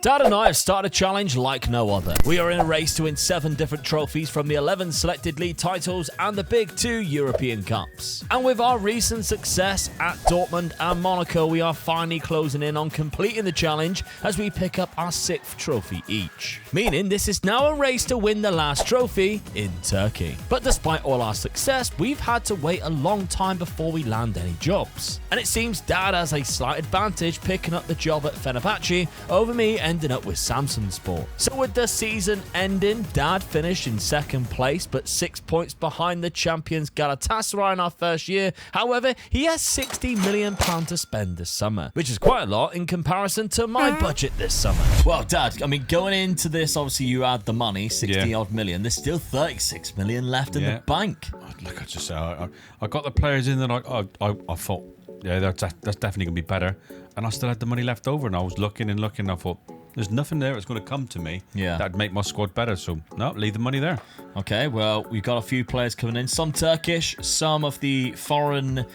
Dad and I have started a challenge like no other. We are in a race to win 7 different trophies from the 11 selected league titles and the big 2 European Cups. And with our recent success at Dortmund and Monaco, we are finally closing in on completing the challenge as we pick up our 6th trophy each. Meaning this is now a race to win the last trophy in Turkey. But despite all our success, we've had to wait a long time before we land any jobs. And it seems Dad has a slight advantage picking up the job at Fenerbahce over me ending up with Samsunspor. So with the season ending, Dad finished in 2nd place but 6 points behind the champions Galatasaray in our first year. However, he has £60 million to spend this summer, which is quite a lot in comparison to my budget this summer. Well, Dad, I mean, going into this, obviously you had the money, 60 odd million. There's still 36 million left in the bank. Like I just said, I got the players in that I thought, yeah, that's definitely going to be better. And I still had the money left over, and I was looking and looking. I thought, there's nothing there that's going to come to me that'd make my squad better. So, no, leave the money there. Okay, well, we've got a few players coming in. Some Turkish, some of the foreign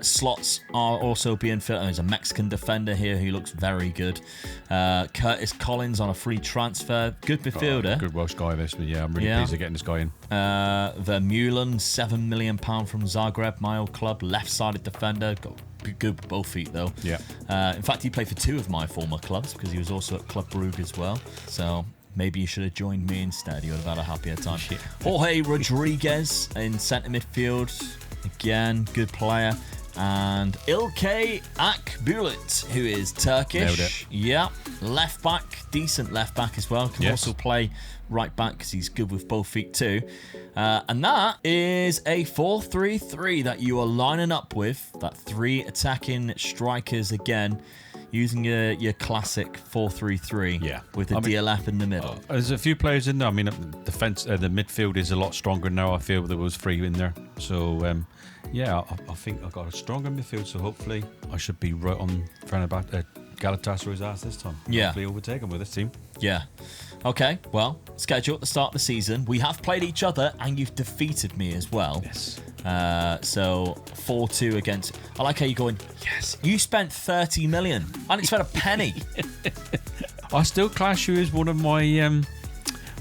slots are also being filled. There's a Mexican defender here who looks very good. Curtis Collins on a free transfer. Good midfielder. Good Welsh guy, this. But yeah, I'm really pleased to getting this guy in. Vermeulen, £7 million from Zagreb, my old club. Left-sided defender. Got good with both feet, though. Yeah. In fact, he played for 2 of my former clubs because he was also at Club Brugge as well. So maybe you should have joined me instead. You would have had a happier time. Jorge Rodriguez in centre midfield. Again, good player. And Ilkay Akbulut, who is Turkish. Nailed it. Yeah. Left back. Decent left back as well. Can also play right back because he's good with both feet too. And that is a 4-3-3 that you are lining up with. That 3 attacking strikers again, using your classic 4-3-3. Yeah, with the DLF in the middle. There's a few players in there. I mean, the midfield is a lot stronger now. I feel there was 3 in there. So I think I've got a stronger midfield. So hopefully I should be right on Galatasaray's ass this time. Yeah, hopefully overtake them with this team. Yeah. Okay, well, schedule at the start of the season. We have played each other, and you've defeated me as well. Yes. So 4-2 against. I like how you're going. Yes, you spent 30 million. I didn't spend a penny. I still class you as one of my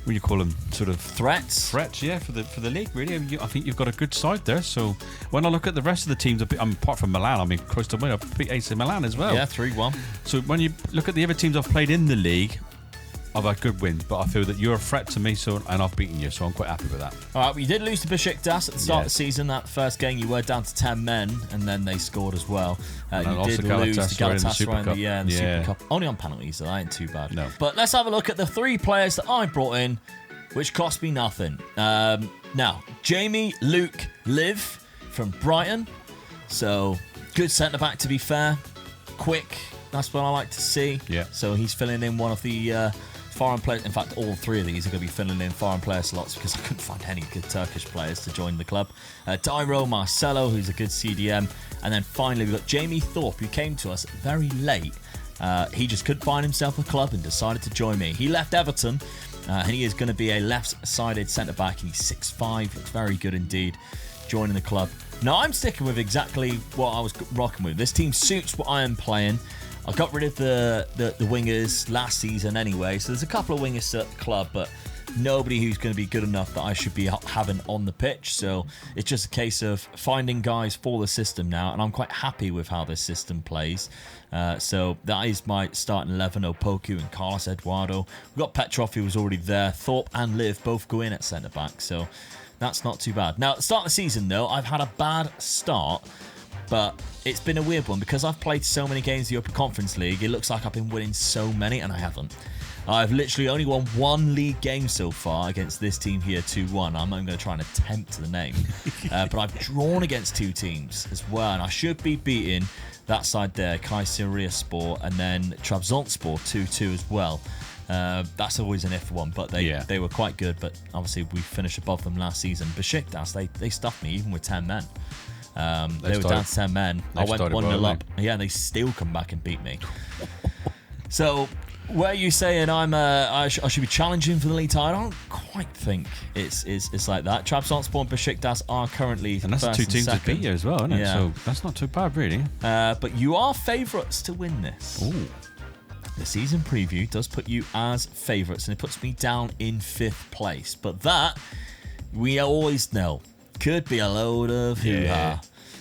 what do you call them? Sort of threats. Yeah, for the league. Really, I think you've got a good side there. So when I look at the rest of the teams, apart from Milan, I mean, close to win. I beat AC Milan as well. Yeah, 3-1. So when you look at the other teams I've played in the league, I've had good wins, but I feel that you're a threat to me, and I've beaten you, so I'm quite happy with that. All right, well, you did lose to Besiktas at the start of the season. That first game, you were down to 10 men, and then they scored as well. You did lose to Galatasaray in the Super Cup. Only on penalties, so that ain't too bad. No. But let's have a look at the 3 players that I brought in, which cost me nothing. Now, Jamie Luke Liv from Brighton. So, good centre-back, to be fair. Quick, that's what I like to see. Yeah. So he's filling in one of the foreign players. In fact, all 3 of these are going to be filling in foreign player slots because I couldn't find any good Turkish players to join the club. Dairo Marcelo, who's a good CDM. And then finally, we've got Jamie Thorpe, who came to us very late. He just couldn't find himself a club and decided to join me. He left Everton, and he is going to be a left-sided centre-back. He's 6'5", looks very good indeed, joining the club. Now, I'm sticking with exactly what I was rocking with. This team suits what I am playing. I got rid of the wingers last season anyway, so there's a couple of wingers at the club, but nobody who's going to be good enough that I should be having on the pitch. So it's just a case of finding guys for the system now, and I'm quite happy with how this system plays. So that is my starting 11, Opoku and Carlos Eduardo. We've got Petrov, who was already there. Thorpe and Liv both go in at centre-back, so that's not too bad. Now, at the start of the season, though, I've had a bad start, but it's been a weird one because I've played so many games in the Europa Conference League. It looks like I've been winning so many, and I haven't. I've literally only won 1 league game so far against this team here, 2-1. I'm not even going to try and attempt the name. But I've drawn against 2 teams as well, and I should be beating that side there, Kayserispor, and then Trabzonspor 2-2 as well. That's always an if one, but they were quite good, but obviously we finished above them last season. Besiktas, they stuffed me even with 10 men. They were down to 10 men. I went 1-0 up. Yeah, and they still come back and beat me. So, where you saying I should be challenging for the league title? I don't quite think it's like that. Trabzonspor and Besiktas are currently and that's first 2 teams that beat you as well, isn't it? Yeah. So that's not too bad, really. But you are favourites to win this. Ooh. the season preview does put you as favourites, and it puts me down in 5th place. But that, we always know, could be a load of hoo-ha.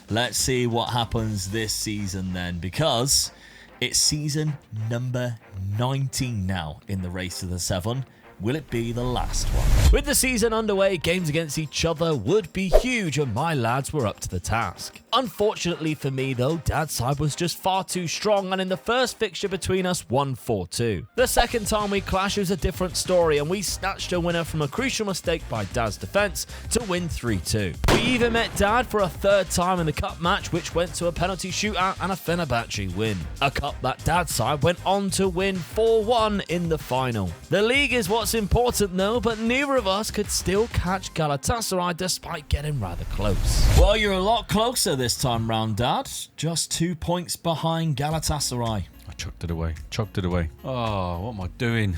Let's see what happens this season then, because it's season number 19 now in the race to the 7. Will it be the last one? With the season underway, games against each other would be huge, and my lads were up to the task. Unfortunately for me though, Dad's side was just far too strong, and in the first fixture between us won 4-2. The second time we clashed was a different story, and we snatched a winner from a crucial mistake by Dad's defence to win 3-2. We even met Dad for a third time in the cup match, which went to a penalty shootout and a Fenerbahce win. A cup that Dad's side went on to win 4-1 in the final. The league is what's important though, but neither of us could still catch Galatasaray despite getting rather close. Well, you're a lot closer this time round, Dad. Just 2 points behind Galatasaray. I chucked it away. Oh, what am I doing?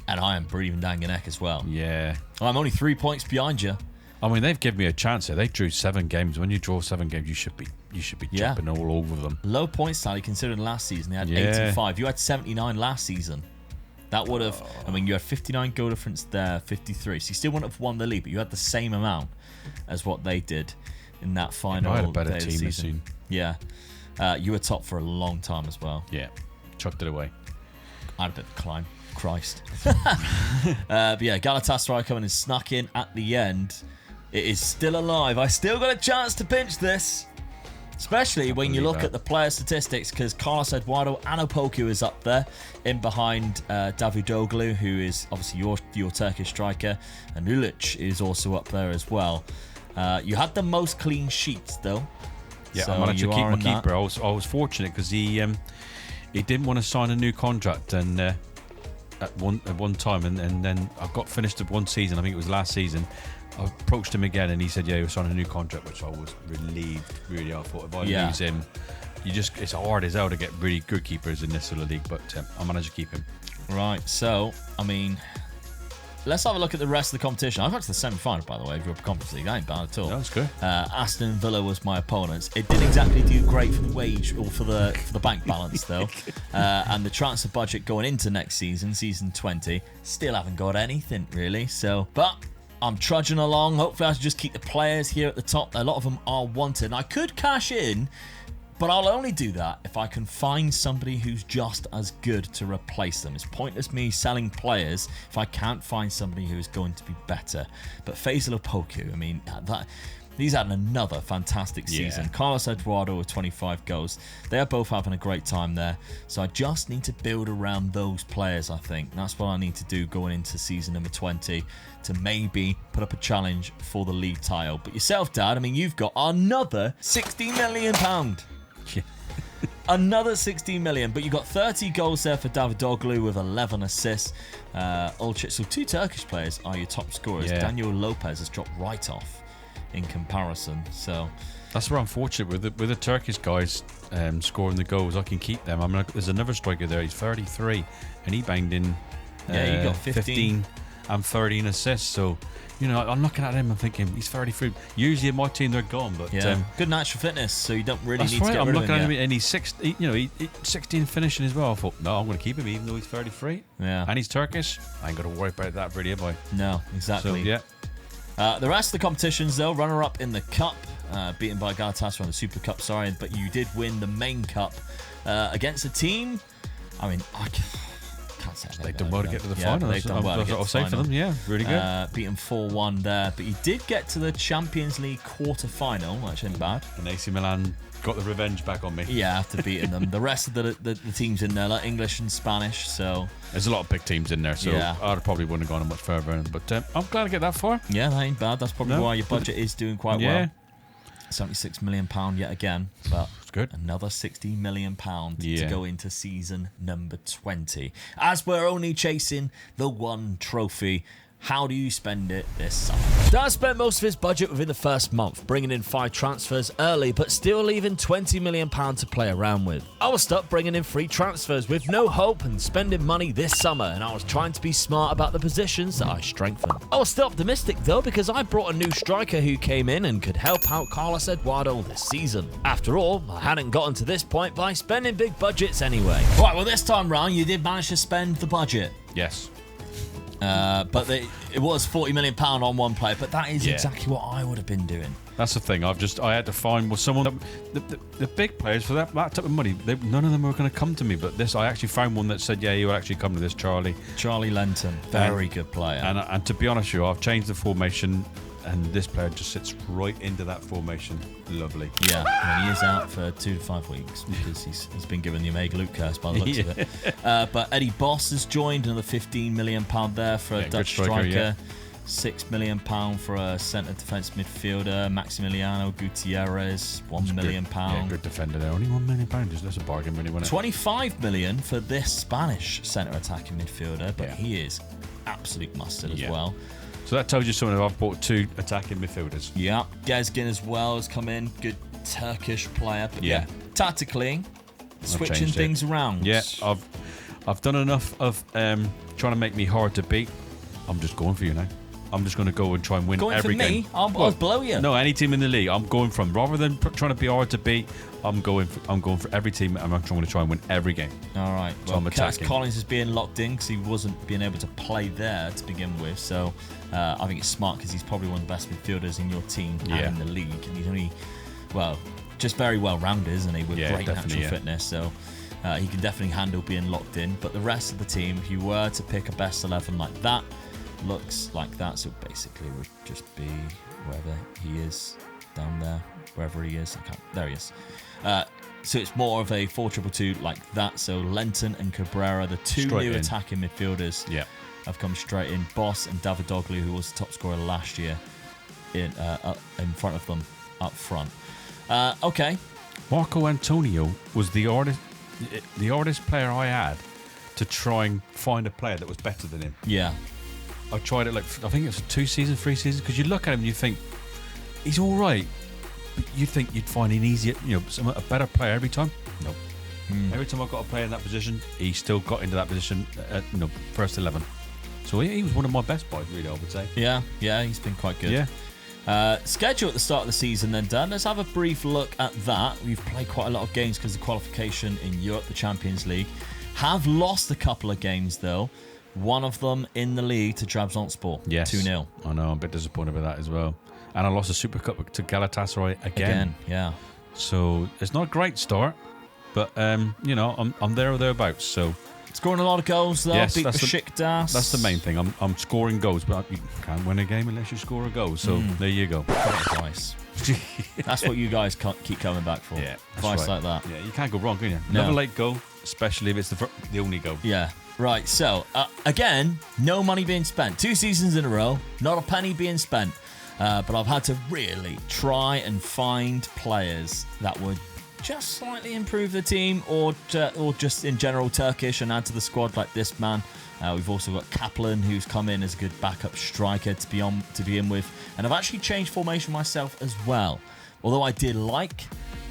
And I am breathing down your neck as well. Yeah. Well, I'm only 3 points behind you. I mean, they've given me a chance here. They drew 7 games. When you draw 7 games, you should be jumping all over them. Low points tally considering last season. They had 85. You had 79 last season. That would have, I mean, you had 59 goal difference there, 53. So you still wouldn't have won the league, but you had the same amount as what they did in that final. I had a better team this season. Yeah. You were top for a long time as well. Yeah. Chucked it away. I had a bit of a climb. Christ. But yeah, Galatasaray coming and snuck in at the end. It is still alive. I still got a chance to pinch this. Especially when you look at the player statistics, because Carlos Eduardo Anopoku is up there in behind Davidoglu, who is obviously your Turkish striker, and Ulic is also up there as well. You had the most clean sheets though. Yeah, so I managed to keep my keeper. I was fortunate because he didn't want to sign a new contract, and at one time, and then I got finished at one season. I think it was last season. I approached him again, and he said, "Yeah, he was signing a new contract," which I was relieved. Really, I thought if I lose him, it's hard as hell to get really good keepers in this sort of league. But I managed to keep him. Right. So, I mean, let's have a look at the rest of the competition. I got to the semi-final, by the way, of Europa Conference League. I ain't bad at all. That's good. Aston Villa was my opponent. It didn't exactly do great for the wage or for the bank balance though. And the transfer budget going into next season, season 20, still haven't got anything really. So, but I'm trudging along. Hopefully I should just keep the players here at the top. A lot of them are wanted. And I could cash in, but I'll only do that if I can find somebody who's just as good to replace them. It's pointless me selling players if I can't find somebody who is going to be better. But Faisal Opoku, I mean, he's had another fantastic season. Carlos Eduardo with 25 goals. They are both having a great time there. So I just need to build around those players, I think. That's what I need to do going into season number 20 to maybe put up a challenge for the league title. But yourself, Dad, I mean, you've got another £60 million. Another 16 million, but you got 30 goals there for Davidoglu with 11 assists. Ulchit, so 2 Turkish players are your top scorers. Daniel Lopez has dropped right off in comparison. So that's where I'm fortunate with the Turkish guys scoring the goals. I can keep them. I mean, there's another striker there. He's 33, and he banged in. He got 15 and 13 assists. So, you know, I'm looking at him and thinking he's 33. Usually in my team they're gone, but good natural fitness, so you don't really need to get I'm rid of looking him. At him, and he's 16 finishing as well. I thought, no, I'm going to keep him even though he's 33. Yeah, and he's Turkish. I ain't got to worry about that really, have I? No, exactly. So, yeah. The rest of the competitions, though, runner-up in the Cup, beaten by Galatasaray in the Super Cup, but you did win the main Cup against a team. I mean, I can't say they've done well to get to the final. They've done well to get to the final. For them, yeah, really good. Beaten 4-1 there, but you did get to the Champions League quarter-final, which ain't bad. And AC Milan got the revenge back on me. Yeah, after beating them. The rest of the teams in there, like English and Spanish, so there's a lot of big teams in there, so I probably wouldn't have gone much further. But I'm glad to get that far. Yeah, that ain't bad. That's probably why your budget is doing quite well. £76 million yet again, but it's good. Another £60 million to go into season number 20. As we're only chasing the one trophy How do you spend it this summer? Dad spent most of his budget within the first month, bringing in 5 transfers early, but still leaving £20 million to play around with. I was stuck bringing in 3 transfers with no hope and spending money this summer, and I was trying to be smart about the positions that I strengthened. I was still optimistic though, because I brought a new striker who came in and could help out Carlos Eduardo this season. After all, I hadn't gotten to this point by spending big budgets anyway. Right, well this time round you did manage to spend the budget. Yes. But it was £40 million on one player, but that is exactly what I would have been doing. That's the thing. I had to find someone. The big players for that type of money, none of them were going to come to me. But this, I actually found one that said, "Yeah, you will actually come to this, Charlie." Charlie Lenton, very good player. And to be honest with you, I've changed the formation, and this player just sits right into that formation. Lovely. Yeah, and he is out for 2 to 5 weeks because he's been given the Omega Luke curse by the looks of it. But Eddie Boss has joined, another £15 million there for a Dutch striker. £6 million for a centre defence midfielder. Maximiliano Gutierrez, £1 million. Yeah, good defender there. Only £1 million. That's a bargain, really, wasn't it? £25 million for this Spanish centre attacking midfielder, but he is absolute mustard as well. So that tells you something. I've bought 2 attacking midfielders. Yeah, Gezgin as well has come in. Good Turkish player. But tactically, switching things around. Yeah, I've done enough of trying to make me hard to beat. I'm just going for you now. I'm just going to go and try and win every game. I'll blow you. No, any team in the league. I'm going from, rather than trying to be hard to beat, I'm going for every team, and I'm trying to try and win every game. All right. So well, I'm attacking. Collins is being locked in because he wasn't being able to play there to begin with. So I think it's smart because he's probably one of the best midfielders in your team and in the league. And he's only, just very well rounded, isn't he? With great natural fitness. So he can definitely handle being locked in. But the rest of the team, if you were to pick a best 11 like that, looks like that. So basically it would just be wherever he is down there, wherever he is. There he is. So it's more of a 4-2-2 like that. So Lenton and Cabrera, the 2 new attacking midfielders, have come straight in. Boss and Davidoglu, who was the top scorer last year, in front of them up front. Okay. Marco Antonio was the hardest player I had to try and find a player that was better than him. Yeah. I tried it I think it was 2 seasons, 3 seasons, because you look at him and you think he's all right, but you think you'd find an easier, a better player every time. No. Every time I got a player in that position, he still got into that position at first 11. So he was one of my best buys, really, I would say. Yeah, he's been quite good. Yeah. Schedule at the start of the season then, Dan. Let's have a brief look at that. We've played quite a lot of games because of qualification in Europe, the Champions League. Have lost a couple of games, though. One of them in the league to Trabzonspor. Yes. 2-0. I know, I'm a bit disappointed with that as well. And I lost a Super Cup to Galatasaray again. Yeah. So it's not a great start, but, I'm there or thereabouts, so... Scoring a lot of goals, though. Yes, Beat Besiktas. That's the main thing. I'm scoring goals, but you can't win a game unless you score a goal. So there you go. Advice. That's what you guys keep coming back for. Yeah, advice like that. Yeah, you can't go wrong, can you? No. Never late goal, especially if it's the only goal. Yeah. Right, so, again, no money being spent. 2 seasons in a row, not a penny being spent. But I've had to really try and find players that would just slightly improve the team or just in general Turkish and add to the squad like this man. We've also got Kaplan, who's come in as a good backup striker to be in with. And I've actually changed formation myself as well. Although I did like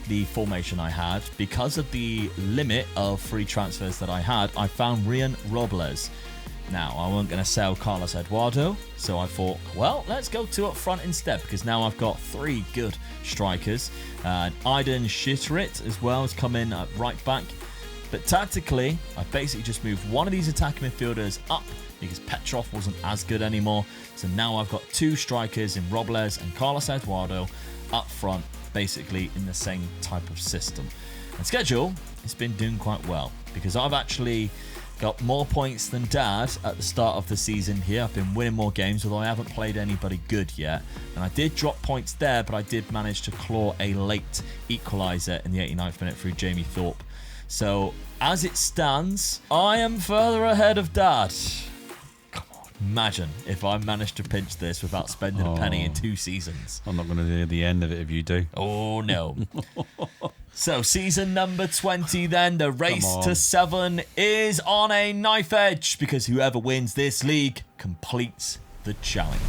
the formation I had, because of the limit of free transfers that I had, I found Rian Robles. Now, I wasn't going to sell Carlos Eduardo, so I thought, well, let's go 2 up front instead, because now I've got 3 good strikers. Aydin Shitrit as well has come in at right back. But tactically, I basically just moved one of these attacking midfielders up because Petrov wasn't as good anymore. So now I've got 2 strikers in Robles and Carlos Eduardo up front, basically in the same type of system. And schedule, it's been doing quite well because I've actually got more points than Dad at the start of the season here. I've been winning more games, although I haven't played anybody good yet. And I did drop points there, but I did manage to claw a late equaliser in the 89th minute through Jamie Thorpe. So, as it stands, I am further ahead of Dad. Come on, imagine if I managed to pinch this without spending a penny in 2 seasons. I'm not going to do the end of it if you do. Oh, no. So, season number 20 then, the race to 7 is on a knife edge because whoever wins this league completes the challenge.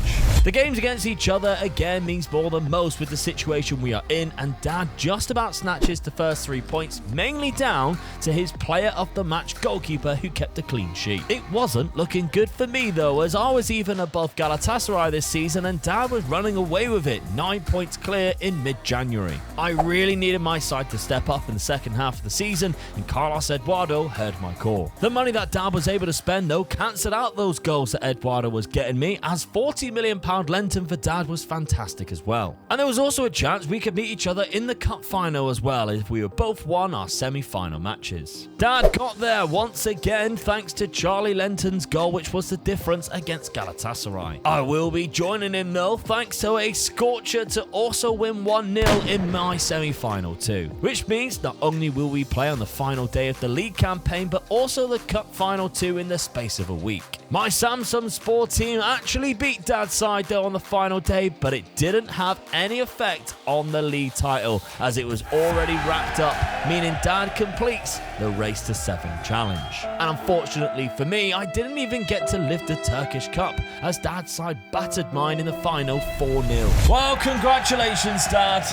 The games against each other again means more than most with the situation we are in, and Dad just about snatches the first 3 points, mainly down to his player of the match goalkeeper who kept a clean sheet. It wasn't looking good for me though, as I was even above Galatasaray this season and Dad was running away with it, 9 points clear in mid-January. I really needed my side to step up in the second half of the season, and Carlos Eduardo heard my call. The money that Dad was able to spend though cancelled out those goals that Eduardo was getting me, as £40 million Lenton for Dad was fantastic as well. And there was also a chance we could meet each other in the cup final as well if we were both won our semi-final matches. Dad got there once again thanks to Charlie Lenton's goal, which was the difference against Galatasaray. I will be joining him though thanks to a scorcher to also win 1-0 in my semi-final too, which means not only will we play on the final day of the league campaign but also the cup final too in the space of a week. My Samsung Sport team actually beat Dad's side though on the final day, but it didn't have any effect on the league title as it was already wrapped up, meaning Dad completes the Race to 7 challenge. And unfortunately for me, I didn't even get to lift the Turkish Cup as Dad's side battered mine in the final 4-0. Well, congratulations, Dad.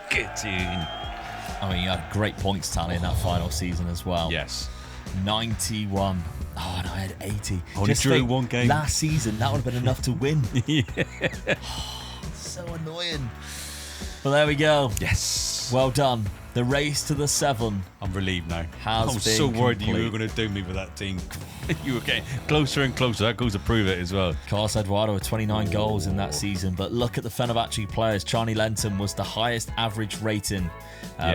Get in. I mean, you had great points tally in that final season as well. Yes. 91. Oh, and I had 80. Only drew one game. Last season, that would have been enough to win. Yeah. So annoying. Well, there we go. Yes. Well done. The race to the 7. I'm relieved now. I was so worried you were going to do me with that team. You were getting closer and closer. That goes to prove it as well. Carlos Eduardo with 29 goals in that season. But look at the Fenerbahce players. Charlie Lenton was the highest average rating.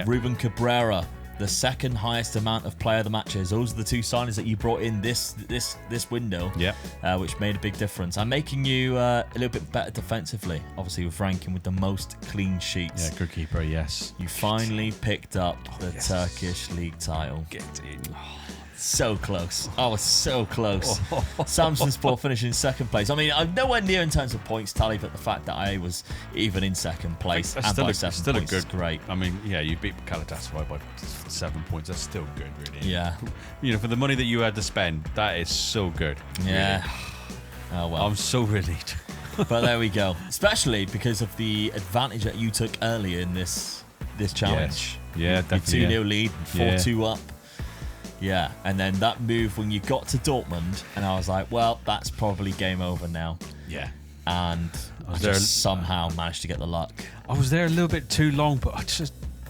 Ruben Cabrera, the second highest amount of player of the matches. Those are the 2 signings that you brought in this window, which made a big difference. I'm making you a little bit better defensively, obviously with ranking with the most clean sheets. Yeah, good keeper, yes. You finally picked up the Turkish league title. Get in. So close. I was so close. Samsung Sport finishing second place. I mean, I'm nowhere near in terms of points tally, but the fact that I was even in second place and by 7 points is great. I mean, yeah, you beat Galatasaray by 7 points. That's still good, really. Yeah. You know, for the money that you had to spend, that is so good. Yeah. Really. Oh, well. I'm so relieved. But there we go. Especially because of the advantage that you took earlier in this challenge. Yes. Yeah, definitely. Your 2-0 lead, 4-2 up. Yeah, and then that move when you got to Dortmund, and I was like, well, that's probably game over now. Yeah. And I just somehow managed to get the luck. I was there a little bit too long, but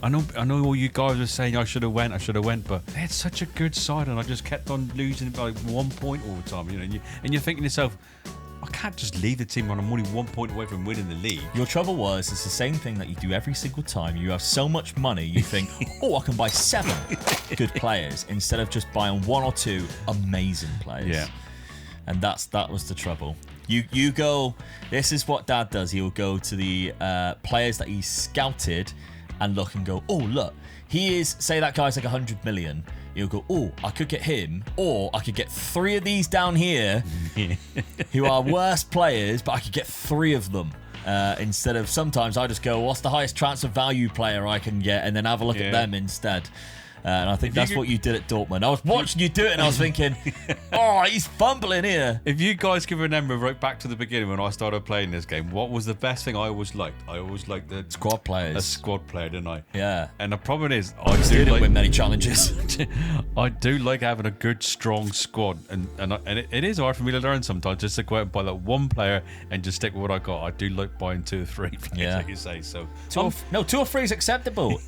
I know all you guys were saying I should have went, but they had such a good side, and I just kept on losing by 1 point all the time. You know, and you're thinking to yourself, I can't just leave the team when I'm only 1 point away from winning the league. Your trouble was, it's the same thing that you do every single time. You have so much money, you think, oh, I can buy 7 good players instead of just buying 1 or 2 amazing players. Yeah. And that was the trouble. You go, this is what Dad does. He'll go to the players that he's scouted and look and go, oh, look, he is, say that guy's like 100 million. He'll go, oh, I could get him, or I could get 3 of these down here who are worse players, but I could get 3 of them. Instead of, sometimes I just go, what's the highest transfer value player I can get, and then have a look at them instead. And I think that's what you did at Dortmund. I was watching you do it and I was thinking, oh, he's fumbling here. If you guys can remember right back to the beginning when I started playing this game, what was the best thing I always liked? I always liked the squad players. A squad player, didn't I? Yeah. And the problem is, I didn't win many challenges. I do like having a good, strong squad. And it is hard for me to learn sometimes just to go out and buy that one player and just stick with what I got. I do like buying 2 or 3 players, like you say. So 2 or 3 is acceptable.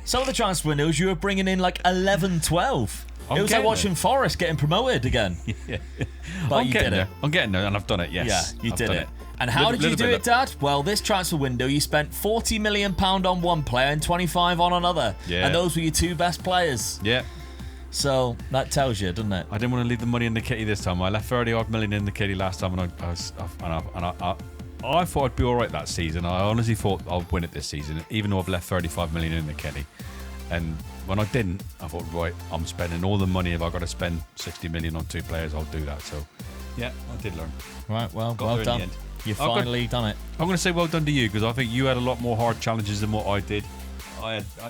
Some of the transfer windows you were bringing in like 11, 12. It was like watching Forest getting promoted again. Yeah. But you did it. I'm getting there, and I've done it, yes. Yeah, you did it. And how did you do it, Dad? Well, this transfer window, you spent £40 million on one player and 25 on another. Yeah. And those were your 2 best players. Yeah. So that tells you, doesn't it? I didn't want to leave the money in the kitty this time. I left 30-odd million in the kitty last time, and I thought I'd be all right that season. I honestly thought I'd win it this season, even though I've left 35 million in the kitty. And when I didn't, I thought, right, I'm spending all the money. If I've got to spend 60 million on 2 players, I'll do that. So, yeah, I did learn. Right, well done. You've finally done it. I'm going to say well done to you, because I think you had a lot more hard challenges than what I did.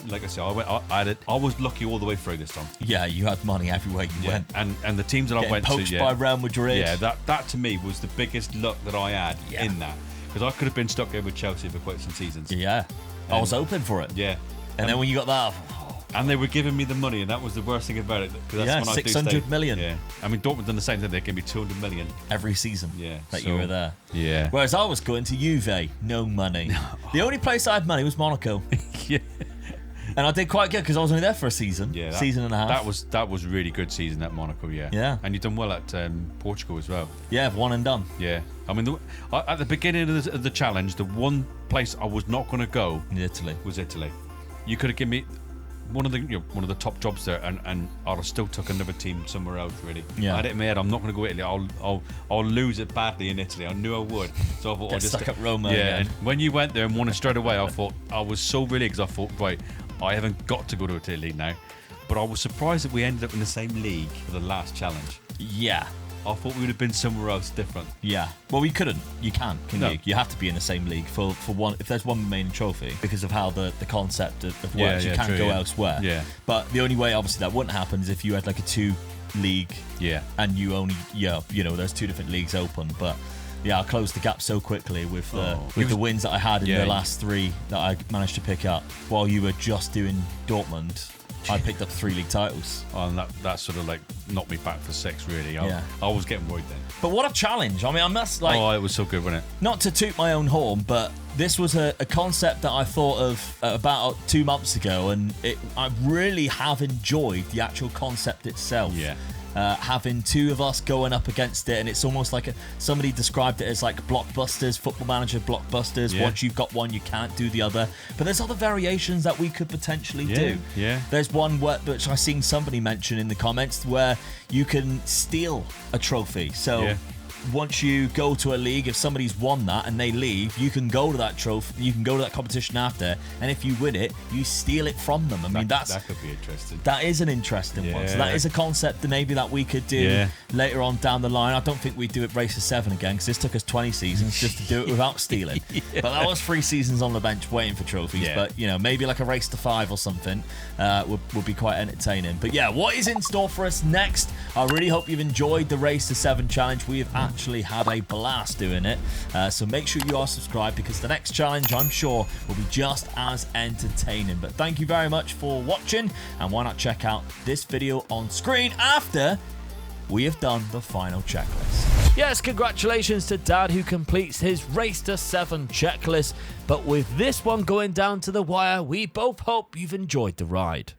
like I said, I was lucky all the way through this time. Yeah, you had money everywhere you went. And the teams that I went poached to, by Real Madrid. Yeah, that to me was the biggest luck that I had in that, because I could have been stuck here with Chelsea for quite some seasons. Yeah, I was open for it. Yeah, and then when you got that. And they were giving me the money, and that was the worst thing about it. That's when 600 million. Yeah, I mean Dortmund done the same thing. They gave me 200 million every season. Yeah, that you were there. Yeah. Whereas I was going to Juve, no money. The only place I had money was Monaco. Yeah. And I did quite good because I was only there for a season. Yeah, season and a half. That was really good season at Monaco. Yeah. Yeah. And you've done well at Portugal as well. Yeah, one and done. Yeah. I mean, at the beginning of the challenge, the one place I was not going to go was Italy. You could have given me one of the top jobs there, and I'd have still took another team somewhere else. Really, I had it in my head. I'm not going to go to Italy. I'll lose it badly in Italy. I knew I would. So I thought Get stuck at Roma. Yeah, again. and when you went there and won it straight away, I thought I was so relieved because I thought, right, I haven't got to go to Italy now. But I was surprised that we ended up in the same league for the last challenge. Yeah. I thought we would have been somewhere else different. Yeah. Well, we couldn't. You can't, can No. you? You have to be in the same league for one. If there's one remaining trophy, because of how the concept of works, you can't go elsewhere. Yeah. But the only way, obviously, that wouldn't happen is if you had like a 2-league. Yeah. And you only, there's 2 different leagues open, but. Yeah, I closed the gap so quickly with the wins that I had in the last 3 that I managed to pick up. While you were just doing Dortmund, I picked up 3 league titles. Oh, and that sort of like knocked me back for 6, really. I was getting worried then. But what a challenge. I mean, I must like... Oh, it was so good, wasn't it? Not to toot my own horn, but this was a concept that I thought of about 2 months ago, and I really have enjoyed the actual concept itself. Yeah. Having 2 of us going up against it, and it's almost like somebody described it as like blockbusters, Football Manager blockbusters. Yeah. Once you've got one, you can't do the other. But there's other variations that we could potentially do. Yeah. There's one which I seen somebody mention in the comments where you can steal a trophy. So once you go to a league, if somebody's won that and they leave, you can go to that trophy, you can go to that competition after, and if you win it, you steal it from them. I mean, that could be interesting. That is an interesting one. So that is a concept that maybe that we could do later on down the line. I don't think we'd do it race to 7 again, because this took us 20 seasons just to do it without stealing. But that was 3 seasons on the bench waiting for trophies. But maybe like a race to 5 or something would be quite entertaining. But yeah, what is in store for us next? I really hope you've enjoyed the race to 7 challenge. We have actually had a blast doing it. So make sure you are subscribed, because the next challenge, I'm sure, will be just as entertaining. But thank you very much for watching, and why not check out this video on screen after we have done the final checklist. Yes, congratulations to Dad, who completes his race to 7 checklist. But with this one going down to the wire, we both hope you've enjoyed the ride.